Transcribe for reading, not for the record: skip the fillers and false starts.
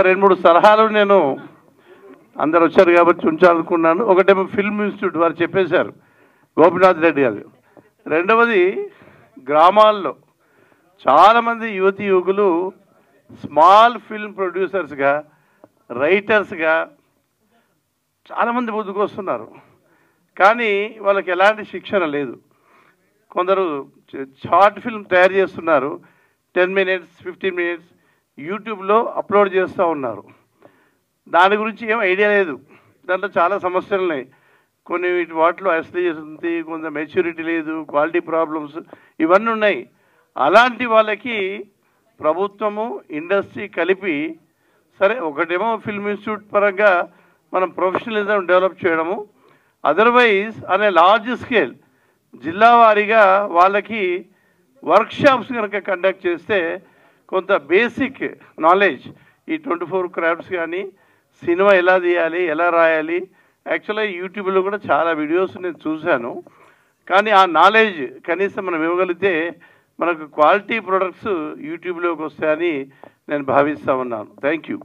రెండు మూడు సలహాలు నేను అందరు వచ్చారు కాబట్టి ఉంచాలనుకున్నాను. ఒకటేమో ఫిల్మ్ ఇన్స్టిట్యూట్ వారు చెప్పేశారు, గోపినాథ్ రెడ్డి గారు. రెండవది, గ్రామాల్లో చాలామంది యువతి యువకులు స్మాల్ ఫిల్మ్ ప్రొడ్యూసర్స్గా, రైటర్స్గా చాలామంది ముందుకు వస్తున్నారు. కానీ వాళ్ళకి ఎలాంటి శిక్షణ లేదు. కొందరు షార్ట్ ఫిల్మ్ తయారు చేస్తున్నారు, 10 minutes 15 minutes యూట్యూబ్లో అప్లోడ్ చేస్తూ ఉన్నారు. దాని గురించి ఏం ఐడియా లేదు. దాంట్లో చాలా సమస్యలు ఉన్నాయి. కొన్ని వాటిలో అసలు ఉంది, కొంత మెచ్యూరిటీ లేదు, క్వాలిటీ ప్రాబ్లమ్స్ ఇవన్నీ ఉన్నాయి. అలాంటి వాళ్ళకి ప్రభుత్వము, ఇండస్ట్రీ కలిపి సరే, ఒకటేమో ఫిల్మ్ ఇన్స్టిట్యూట్ పరంగా మనం ప్రొఫెషనలిజం డెవలప్ చేయడము, అదర్వైజ్ అనే లార్జ్ స్కేల్ జిల్లా వారీగా వాళ్ళకి వర్క్షాప్స్ కనుక కండక్ట్ చేస్తే కొంత బేసిక్ నాలెడ్జ్, ఈ 24 క్రాఫ్ట్స్ కానీ, సినిమా ఎలా తీయాలి, ఎలా రాయాలి, యాక్చువల్గా యూట్యూబ్లో కూడా చాలా వీడియోస్ నేను చూశాను. కానీ ఆ నాలెడ్జ్ కనీసం మనం ఇవ్వగలిగితే మనకు క్వాలిటీ ప్రొడక్ట్స్ యూట్యూబ్లోకి వస్తాయని నేను భావిస్తూ ఉన్నాను. Thank you.